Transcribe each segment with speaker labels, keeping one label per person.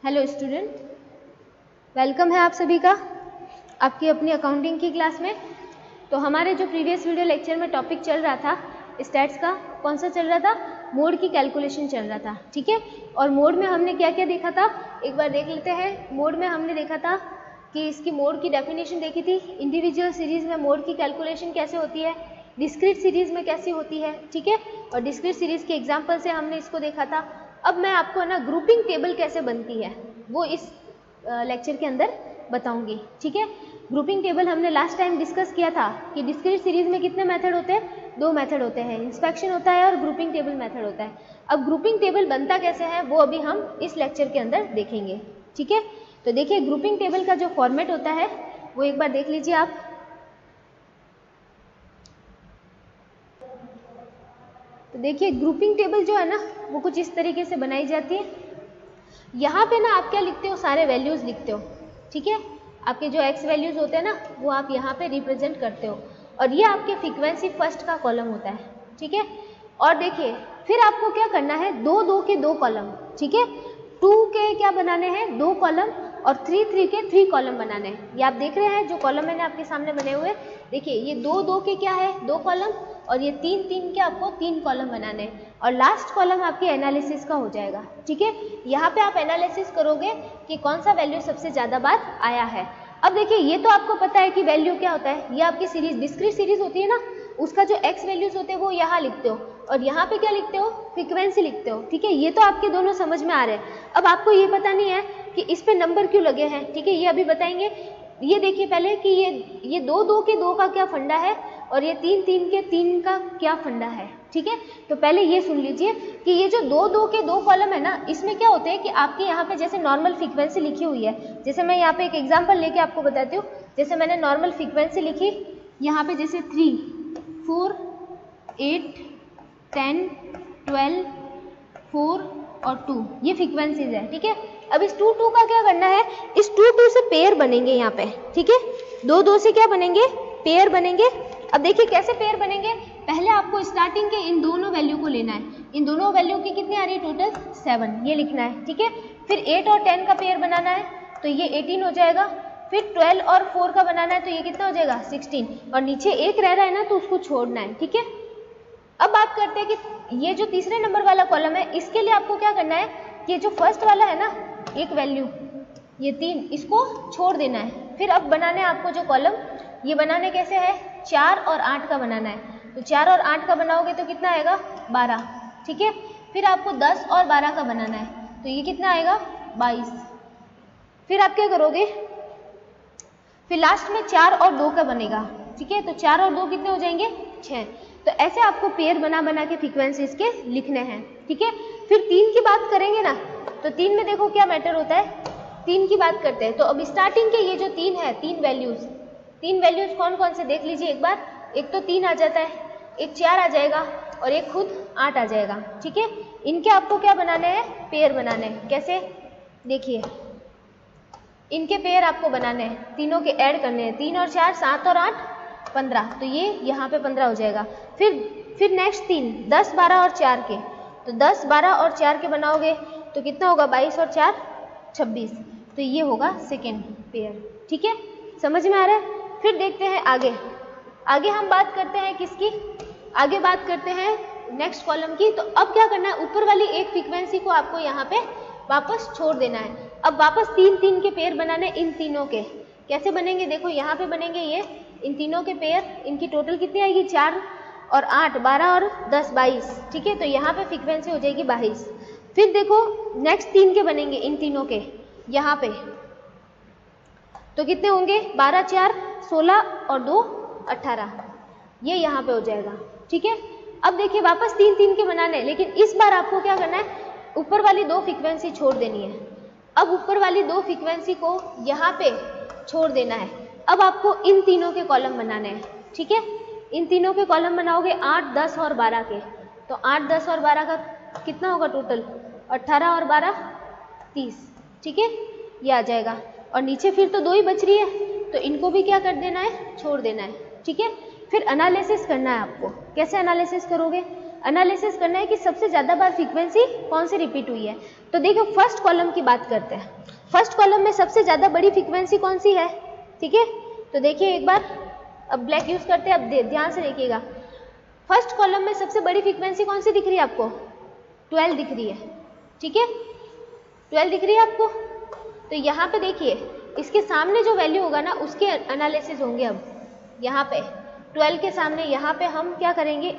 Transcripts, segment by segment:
Speaker 1: Hello student, welcome है आप सभी का आपकी अपनी अकाउंटिंग की क्लास में। तो हमारे जो प्रीवियस वीडियो लेक्चर में टॉपिक चल रहा था स्टैट्स का, कौन सा चल रहा था? मोड की कैलकुलेशन चल रहा था, ठीक है। और मोड में हमने क्या क्या देखा था, एक बार देख लेते हैं। मोड में हमने देखा था कि इसकी मोड की डेफिनेशन देखी थी, इंडिविजुअल सीरीज़ में मोड की कैलकुलेशन कैसे होती है, डिस्क्रीट सीरीज़ में कैसी होती है, ठीक है। और डिस्क्रीट सीरीज़ के एग्जाम्पल से हमने इसको देखा था। अब मैं आपको ना ग्रुपिंग टेबल कैसे बनती है वो इस लेक्चर के अंदर बताऊंगी, ठीक है। ग्रुपिंग टेबल हमने लास्ट टाइम डिस्कस किया था कि डिस्क्रीट सीरीज में कितने मेथड होते हैं, 2 मेथड होते हैं, इंस्पेक्शन होता है और ग्रुपिंग टेबल मेथड होता है। अब ग्रुपिंग टेबल बनता कैसे है वो अभी हम इस लेक्चर के अंदर देखेंगे, ठीक है। तो देखिए ग्रुपिंग टेबल का जो फॉर्मेट होता है वो एक बार देख लीजिए आप। तो देखिए ग्रुपिंग टेबल जो है ना वो कुछ इस तरीके से बनाई जाती है। यहाँ पे ना आप क्या लिखते हो, सारे वैल्यूज़ लिखते हो, ठीक है। आपके जो एक्स वैल्यूज़ होते हैं ना वो आप यहाँ पे रिप्रेजेंट करते हो और ये आपके फ्रीक्वेंसी फर्स्ट का कॉलम होता है, ठीक है। और देखिए फिर आपको क्या करना है, 2 के 2 कॉलम, ठीक है। 2 के क्या बनाने हैं, 2 कॉलम और 3 के 3 कॉलम बनाने हैं। ये आप देख रहे हैं जो कॉलम मैंने आपके सामने बने हुए, देखिए ये 2 के क्या है, 2 कॉलम और ये 3 के आपको 3 कॉलम बनाने हैं और लास्ट कॉलम आपके एनालिसिस का हो जाएगा, ठीक है। यहाँ पे आप एनालिसिस करोगे कि कौन सा वैल्यू सबसे ज़्यादा बार आया है। अब देखिए ये तो आपको पता है कि वैल्यू क्या होता है, ये आपकी सीरीज डिस्क्रीट सीरीज होती है ना, उसका जो एक्स वैल्यूज होते हैं वो यहाँ लिखते हो और यहाँ पे क्या लिखते हो, फ्रीक्वेंसी लिखते हो, ठीक है। ये तो आपके दोनों समझ में आ रहे हैं। अब आपको ये पता नहीं है कि इस पे नंबर क्यों लगे हैं, ठीक है, ये अभी बताएंगे। ये देखिए पहले कि ये 2 के 2 का क्या फंडा है और ये 3 के 3 का क्या फंडा है, ठीक है। तो पहले ये सुन लीजिए कि ये जो 2 के 2 कॉलम है ना, इसमें क्या होते हैं कि आपके यहाँ पे जैसे नॉर्मल फ्रीक्वेंसी लिखी हुई है, जैसे मैं यहाँ पे एक एग्जांपल लेके आपको बताती हूँ। जैसे मैंने नॉर्मल फ्रीक्वेंसी लिखी यहाँ पे, जैसे 3, 4, 8, 10, 12, 4 और 2, ये फ्रीक्वेंसीज है, ठीक है। अब इस 2 का क्या करना है, इस 2 से पेयर बनेंगे यहाँ पे, ठीक है। 2 से क्या बनेंगे, पेयर बनेंगे। अब देखिए कैसे पेयर बनेंगे, पहले आपको स्टार्टिंग के इन दोनों वैल्यू को लेना है, इन दोनों वैल्यू की कितनी आ रही है, टोटल 7, ये लिखना है, ठीक है। फिर 8 और 10 का पेयर बनाना है तो ये 18 हो जाएगा। फिर 12 और 4 का बनाना है तो ये कितना हो जाएगा, 16, और नीचे 1 रह रहा है ना तो उसको छोड़ना है, ठीक है। अब बात करते हैं कि ये जो तीसरे नंबर वाला कॉलम है इसके लिए आपको क्या करना है, ये जो फर्स्ट वाला है ना एक वैल्यू, ये 3, इसको छोड़ देना है। फिर अब बनाने हैं आपको जो कॉलम, ये बनाने कैसे है, 4 और 8 का बनाना है। तो 4 और 8 का बनाओगे तो कितना आएगा, 12, ठीक है। फिर आपको 10 और 12 का बनाना है तो ये कितना आएगा, 22। फिर आप क्या करोगे, फिर लास्ट में 4 और 2 का बनेगा, ठीक है। तो 4 और 2 कितने हो जाएंगे, 6। तो ऐसे आपको पेयर बना बना के फ्रीक्वेंसी इसके लिखने हैं, ठीक है। फिर 3 की बात करेंगे ना, तो 3 में देखो क्या मैटर होता है, 3 की बात करते हैं। तो अब स्टार्टिंग के ये जो 3 है, 3 वैल्यूज कौन कौन से देख लीजिए एक बार। एक तो 3 आ जाता है, एक 4 आ जाएगा और एक खुद 8 आ जाएगा, ठीक है। इनके आपको क्या बनाने हैं, पेयर बनाने हैं। कैसे, देखिए इनके पेयर आपको बनाने हैं, तीनों के ऐड करने हैं, 3 और 4 7 और 8 15, तो ये यहाँ पे 15 हो जाएगा। फिर नेक्स्ट 3 10 12 और 4 के, तो 10 12 और 4 के बनाओगे तो कितना होगा, 22 और 4 26, तो ये होगा सेकेंड पेयर, ठीक है। समझ में आ रहा है। फिर देखते हैं आगे हम बात करते हैं किसकी, आगे बात करते हैं नेक्स्ट कॉलम की। तो अब क्या करना है, ऊपर वाली एक फ्रीक्वेंसी को आपको यहाँ पे वापस छोड़ देना है। अब वापस 3 के पेयर बनाने, इन तीनों के कैसे बनेंगे, देखो यहाँ पे बनेंगे ये इन तीनों के पेयर, इनकी टोटल कितनी आएगी, 4 और 8 12 और 10 22, ठीक है। तो यहाँ पे फ्रीक्वेंसी हो जाएगी 22। फिर देखो नेक्स्ट 3 के बनेंगे इन तीनों के यहाँ पे, तो कितने होंगे, 12 4 16 और 2 18, ये यहाँ पे हो जाएगा, ठीक है। अब देखिए वापस 3 के बनाने, लेकिन इस बार आपको क्या करना है, ऊपर वाली 2 फ्रीक्वेंसी छोड़ देनी है। अब ऊपर वाली 2 फ्रीक्वेंसी को यहाँ पे छोड़ देना है। अब आपको इन तीनों के कॉलम बनाने हैं, ठीक है। इन तीनों के कॉलम बनाओगे 8 10 और 12 के, तो 8 10 और 12 का कितना होगा टोटल, 18 और 12 30, ठीक है, ये आ जाएगा। और नीचे फिर तो 2 ही बच रही है तो इनको भी क्या कर देना है, छोड़ देना है, ठीक है। फिर एनालिसिस करना है आपको। कैसे एनालिसिस करोगे, एनालिसिस करना है कि सबसे ज़्यादा बार फ्रीक्वेंसी कौन सी रिपीट हुई है। तो देखिए फर्स्ट कॉलम की बात करते हैं। फर्स्ट कॉलम में सबसे ज़्यादा बड़ी फ्रीक्वेंसी कौन सी है, ठीक है। तो देखिए एक बार, अब ब्लैक यूज़ करते हैं, अब ध्यान से देखिएगा। फर्स्ट कॉलम में सबसे बड़ी फ्रीक्वेंसी कौन सी दिख रही है आपको, 12 दिख रही है, ठीक है, 12 दिख रही है आपको। तो यहाँ पे देखिए इसके सामने जो वैल्यू होगा ना उसके एनालिसिस होंगे। अब यहाँ पे 12 के सामने यहाँ पे हम क्या करेंगे,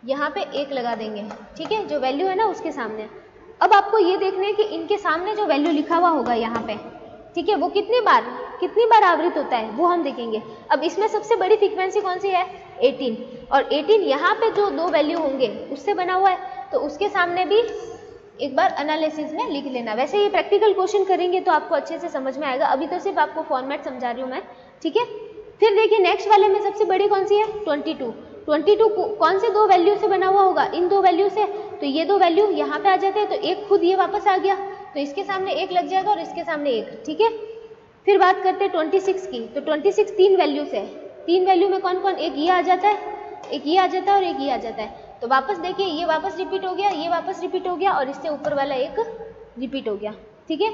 Speaker 1: यहाँ पे 1 लगा देंगे, ठीक है, जो वैल्यू है ना उसके सामने। अब आपको ये देखना है कि इनके सामने जो वैल्यू लिखा हुआ होगा यहाँ पे, ठीक है, वो कितनी बार आवृत होता है वो हम देखेंगे। अब इसमें सबसे बड़ी फ्रीक्वेंसी कौन सी है, 18, और 18 यहाँ पे जो 2 वैल्यू होंगे उससे बना हुआ है, तो उसके सामने भी एक बार एनालिसिस में लिख लेना। वैसे ये प्रैक्टिकल क्वेश्चन करेंगे तो आपको अच्छे से समझ में आएगा, अभी तो सिर्फ आपको फॉर्मेट समझा रही हूँ मैं, ठीक है। फिर देखिए नेक्स्ट वाले में सबसे बड़ी कौन सी है, 22। 22 कौन से 2 वैल्यू से बना हुआ होगा, इन 2 वैल्यू से। तो ये 2 वैल्यू यहाँ पे आ जाते हैं, तो एक खुद ये वापस आ गया, तो इसके सामने 1 लग जाएगा और इसके सामने 1, ठीक है। फिर बात करते हैं 26 की। तो 26 3 वैल्यू से, 3 वैल्यू में कौन कौन, एक ये आ जाता है, एक ये आ जाता है और एक ये आ जाता है। तो वापस देखिए ये वापस रिपीट हो गया, ये वापस रिपीट हो गया और इससे ऊपर वाला एक रिपीट हो गया, ठीक है।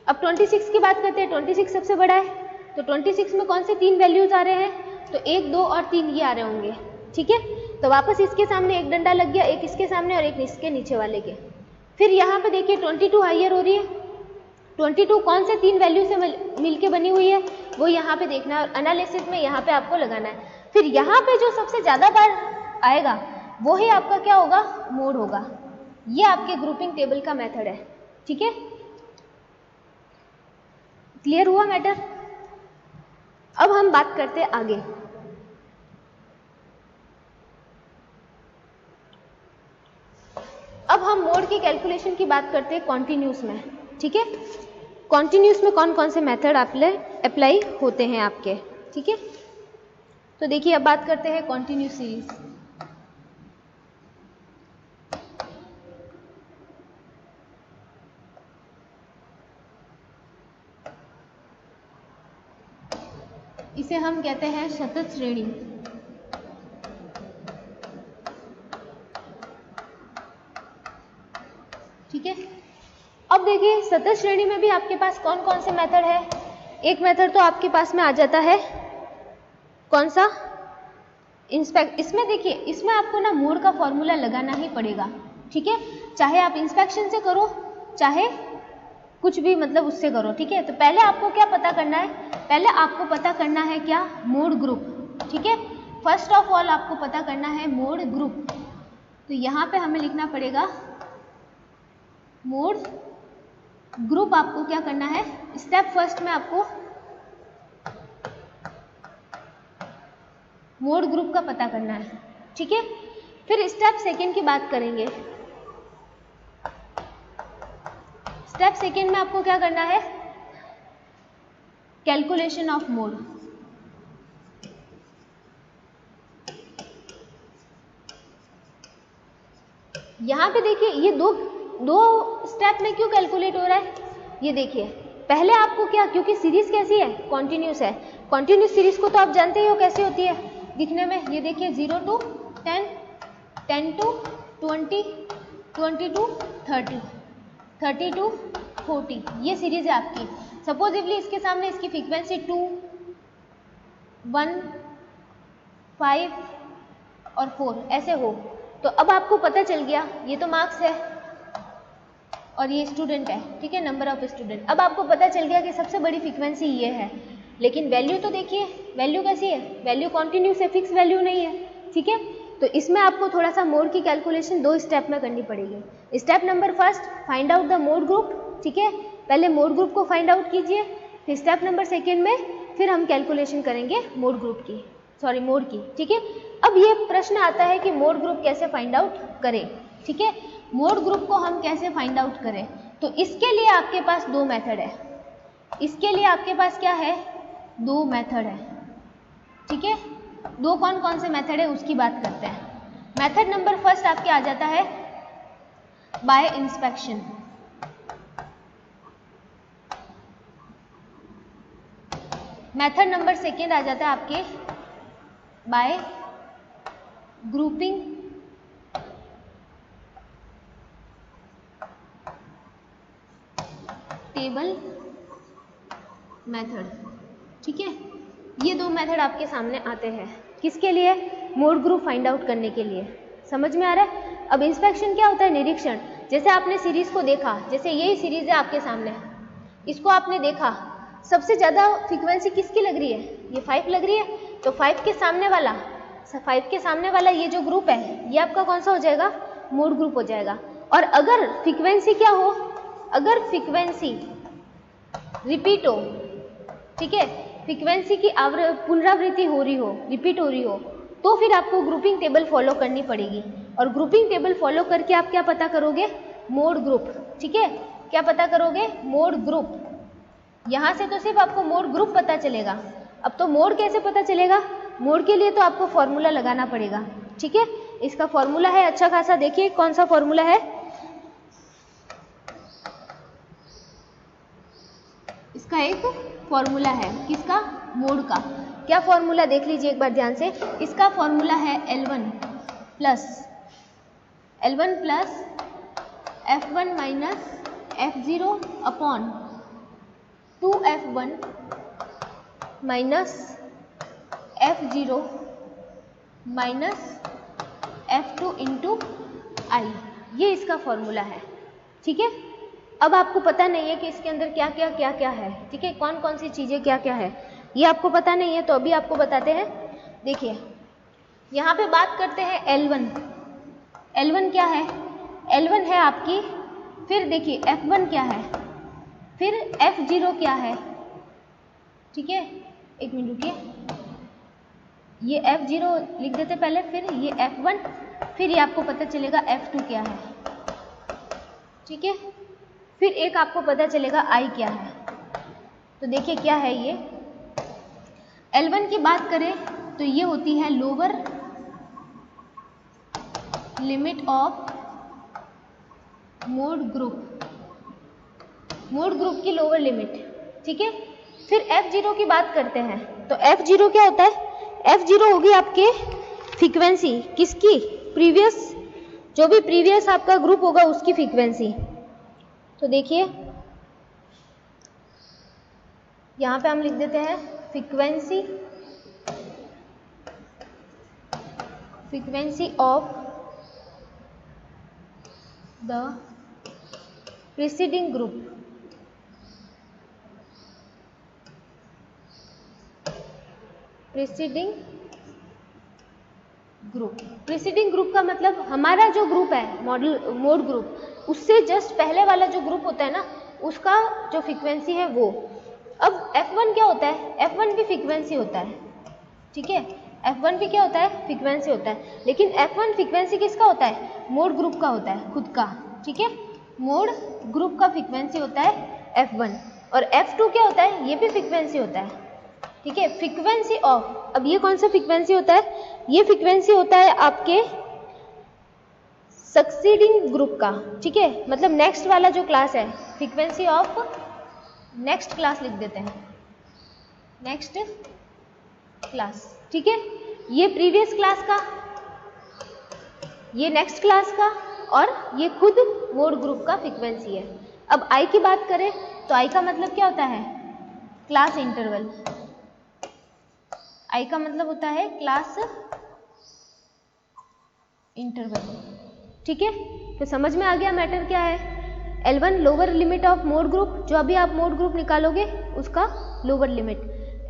Speaker 1: अब 26 की बात करते हैं। 26 सबसे बड़ा है, तो 26 में कौन से 3 वैल्यूज आ रहे हैं, तो 1, 2 और 3 ये आ रहे होंगे, ठीक है। तो वापस इसके सामने एक डंडा लग गया, एक इसके सामने और एक इसके नीचे वाले के। फिर यहाँ पे देखिए 22 हाइयर हो रही है। 22 कौन से 3 वैल्यू से मिलके बनी हुई है वो यहाँ पे देखना है और एनालिसिस में यहाँ पे आपको लगाना है। फिर यहाँ पे जो सबसे ज़्यादा बार आएगा वो ही आपका क्या होगा, मोड होगा। ये आपके ग्रुपिंग टेबल का मेथड है, ठीक है। क्लियर हुआ मैटर। अब हम बात करते हैं आगे। अब हम मोड की कैलकुलेशन की बात करते हैं कॉन्टिन्यूस में, ठीक है। कॉन्टिन्यूस में कौन कौन से मेथड अप्लाई होते हैं आपके, ठीक है। तो देखिए अब बात करते हैं कॉन्टिन्यूस सीरीज। इसे हम कहते हैं सतत श्रेणी, ठीक है। अब देखिए सतत श्रेणी में भी आपके पास कौन कौन से मेथड है। एक मेथड तो आपके पास में आ जाता है कौन सा, इंस्पेक्ट। इसमें देखिए इसमें आपको ना मोड का फॉर्मूला लगाना ही पड़ेगा, ठीक है। चाहे आप इंस्पेक्शन से करो चाहे कुछ भी मतलब उससे करो, ठीक है। तो पहले आपको क्या पता करना है, पहले आपको पता करना है क्या, मोड ग्रुप, ठीक है। फर्स्ट ऑफ ऑल आपको पता करना है मोड ग्रुप। तो यहाँ पे हमें लिखना पड़ेगा मोड ग्रुप। आपको क्या करना है, स्टेप फर्स्ट में आपको मोड ग्रुप का पता करना है, ठीक है। फिर स्टेप सेकेंड की बात करेंगे। स्टेप सेकेंड में आपको क्या करना है, कैलकुलेशन ऑफ मोड। यहां पे देखिए ये दो स्टेप में क्यों कैलकुलेट हो रहा है, ये देखिए पहले आपको क्या, क्योंकि सीरीज कैसी है, कॉन्टिन्यूस है। कॉन्टिन्यूस सीरीज को तो आप जानते ही हो कैसी होती है दिखने में। ये देखिए 0 to 10, 10 to 20, 20 to 30, 30 to 40, ये सीरीज है आपकी। सपोजिवली इसके सामने इसकी फ्रीक्वेंसी 2, 1, 5 और 4 ऐसे हो। तो अब आपको पता चल गया, ये तो मार्क्स है और ये स्टूडेंट है, ठीक है, नंबर ऑफ स्टूडेंट। अब आपको पता चल गया कि सबसे बड़ी फ्रीक्वेंसी ये है, लेकिन वैल्यू तो देखिए वैल्यू कैसी है, वैल्यू कॉन्टिन्यूस है, फिक्स वैल्यू नहीं है, ठीक है। तो इसमें आपको थोड़ा सा मोड की कैलकुलेशन 2 स्टेप में करनी पड़ेगी। Step number first, find out the mode group, ठीक है। पहले मोड ग्रुप को फाइंड आउट कीजिए। फिर स्टेप नंबर सेकेंड में फिर हम कैलकुलेशन करेंगे मोड ग्रुप की, सॉरी मोड की, ठीक है। अब ये प्रश्न आता है कि मोड ग्रुप कैसे फाइंड आउट करें, ठीक है। मोड ग्रुप को हम कैसे फाइंड आउट करें, तो इसके लिए आपके पास 2 मेथड है। इसके लिए आपके पास क्या है, 2 मेथड है, ठीक है। 2 कौन कौन से मेथड है उसकी बात करते हैं। मेथड नंबर फर्स्ट आपके आ जाता है by inspection. Method number second आ जाता है आपके बाय ग्रुपिंग टेबल मेथड। ठीक है, ये दो मेथड आपके सामने आते हैं किसके लिए? मोड ग्रुप फाइंड आउट करने के लिए। समझ में आ रहा है? अब इंस्पेक्शन क्या होता है? निरीक्षण। जैसे आपने सीरीज को देखा, जैसे यही सीरीज है आपके सामने, इसको आपने देखा, सबसे ज्यादा फ्रीक्वेंसी किसकी लग रही है? ये 5 लग रही है, तो 5 के सामने वाला ये जो ग्रुप है ये आपका कौन सा हो जाएगा? मोड ग्रुप हो जाएगा। और अगर फ्रीक्वेंसी क्या हो? अगर फ्रीक्वेंसी रिपीट हो, ठीक है, फ्रीक्वेंसी की पुनरावृत्ति हो रही हो, रिपीट हो रही हो, तो फिर आपको ग्रुपिंग टेबल फॉलो करनी पड़ेगी। और ग्रुपिंग टेबल फॉलो करके आप क्या पता करोगे? Mode group. ठीक है, क्या पता करोगे? Mode group. यहां से तो सिर्फ आपको मोड ग्रुप पता चलेगा, अब तो मोड कैसे पता चलेगा? मोड के लिए तो आपको फॉर्मूला लगाना पड़ेगा। ठीक है, इसका फॉर्मूला है अच्छा खासा, देखिए कौन सा फॉर्मूला है। इसका एक फॉर्मूला है, किसका? मोड का। क्या फॉर्मूला? देख लीजिए एक बार ध्यान से। इसका फॉर्मूला है L1 plus F1 minus F0 upon 2F1 minus F0 minus F2 into I। ये इसका फॉर्मूला है। ठीक है, अब आपको पता नहीं है कि इसके अंदर क्या क्या है। ठीक है, कौन कौन सी चीजें क्या क्या है, ये आपको पता नहीं है, तो अभी आपको बताते हैं। देखिए यहाँ पे बात करते हैं L1 क्या है? L1 है आपकी, फिर देखिए F1 क्या है, फिर F0 क्या है। ठीक है, एक मिनट रुकिए, ये F0 लिख देते पहले, फिर ये F1, फिर ये आपको पता चलेगा F2 क्या है। ठीक है, फिर एक आपको पता चलेगा I क्या है। तो देखिए क्या है ये। L1 की बात करें तो ये होती है lower limit of mode group, mode group की लोअर लिमिट। ठीक है, फिर F0 की बात करते हैं तो F0 क्या होता है? F0 होगी आपके फ्रीक्वेंसी किसकी? प्रीवियस, जो भी प्रीवियस आपका ग्रुप होगा उसकी फ्रीक्वेंसी। तो देखिए यहां पे हम लिख देते हैं frequency of the preceding group. Preceding group का मतलब हमारा जो ग्रुप है मोड ग्रुप, उससे जस्ट पहले वाला जो ग्रुप होता है ना, उसका जो फ्रीक्वेंसी है वो। अब F1 क्या होता है? F1 भी फ्रीक्वेंसी होता है। ठीक है, F1 भी क्या होता है? फ्रीक्वेंसी होता है, लेकिन F1 फ्रीक्वेंसी किसका होता है? मोड ग्रुप का होता है, खुद का। ठीक है, मोड ग्रुप का फ्रीक्वेंसी होता है F1, और F2 क्या होता है? ये भी फ्रीक्वेंसी होता है। ठीक है, फ्रीक्वेंसी ऑफ, अब ये कौन सा फ्रीक्वेंसी होता है? ये फ्रीक्वेंसी होता है आपके सक्सीडिंग ग्रुप का। ठीक है, मतलब नेक्स्ट वाला जो क्लास है, फ्रीक्वेंसी ऑफ नेक्स्ट क्लास लिख देते हैं, नेक्स्ट क्लास। ठीक है, ये प्रीवियस क्लास का, ये नेक्स्ट क्लास का, और ये खुद मोड ग्रुप का फ्रीक्वेंसी है। अब आई की बात करें तो आई का मतलब क्या होता है? Class interval. आई का मतलब होता है क्लास इंटरवल। ठीक है, तो समझ में आ गया मैटर क्या है। L1 lower limit of mode group, जो अभी आप मोड ग्रुप निकालोगे उसका लोअर लिमिट।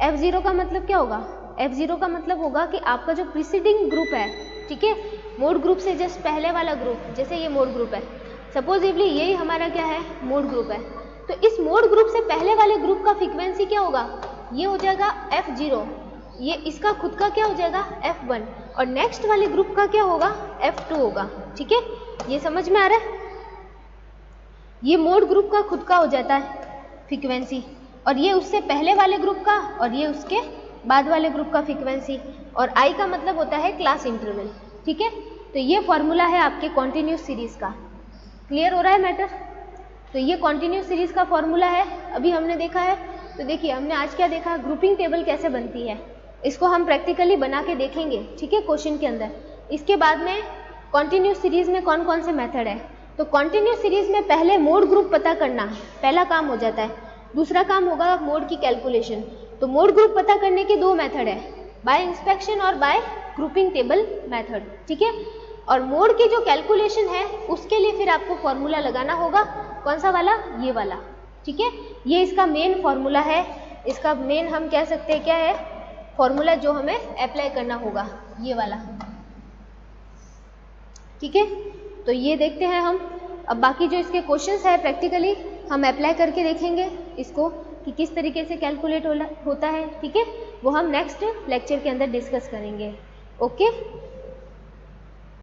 Speaker 1: F0 का मतलब क्या होगा? F0 का मतलब होगा कि आपका जो प्रीसीडिंग ग्रुप है, ठीक है, मोड ग्रुप से जस्ट पहले वाला ग्रुप, जैसे ये मोड ग्रुप है, सपोजिवली यही हमारा क्या है? मोड ग्रुप है। तो इस मोड ग्रुप से पहले वाले ग्रुप का फ्रीक्वेंसी क्या होगा? ये हो जाएगा F0, ये इसका खुद का क्या हो जाएगा? F1, और नेक्स्ट वाले ग्रुप का क्या होगा? F2 होगा। ठीक है, ये समझ में आ रहा है? ये मोड ग्रुप का खुद का हो जाता है फ्रीक्वेंसी, और ये उससे पहले वाले ग्रुप का, और ये उसके बाद वाले ग्रुप का फ्रीक्वेंसी, और आई का मतलब होता है क्लास इंटरवल। ठीक है, तो ये फॉर्मूला है आपके कॉन्टिन्यूस सीरीज का। क्लियर हो रहा है मैटर? तो ये कॉन्टिन्यूस सीरीज का फॉर्मूला है। अभी हमने देखा है तो देखिए हमने आज क्या देखा, ग्रुपिंग टेबल कैसे बनती है, इसको हम प्रैक्टिकली बना के देखेंगे, ठीक है, क्वेश्चन के अंदर। इसके बाद में कॉन्टिन्यूस सीरीज में कौन कौन से मेथड है, तो कॉन्टिन्यूस सीरीज में पहले मोड ग्रुप पता करना पहला काम हो जाता है, दूसरा काम होगा मोड की कैलकुलेशन। तो मोड ग्रुप पता करने के दो मेथड है, बाय इंस्पेक्शन और बाय ग्रुपिंग टेबल मेथड, ठीक है। और मोड की जो कैलकुलेशन है उसके लिए फिर आपको फॉर्मूला लगाना होगा, कौन सा वाला, ये वाला, ठीक है। ये इसका मेन फॉर्मूला है, इसका मेन हम कह सकते हैं क्या है फॉर्मूला जो हमें अप्लाई करना होगा, ये वाला, ठीक है। तो ये देखते हैं हम। अब बाकी जो इसके क्वेश्चंस है प्रैक्टिकली हम अप्लाई करके देखेंगे इसको कि किस तरीके से कैलकुलेट होता है, ठीक है। वो हम नेक्स्ट लेक्चर के अंदर डिस्कस करेंगे। ओके।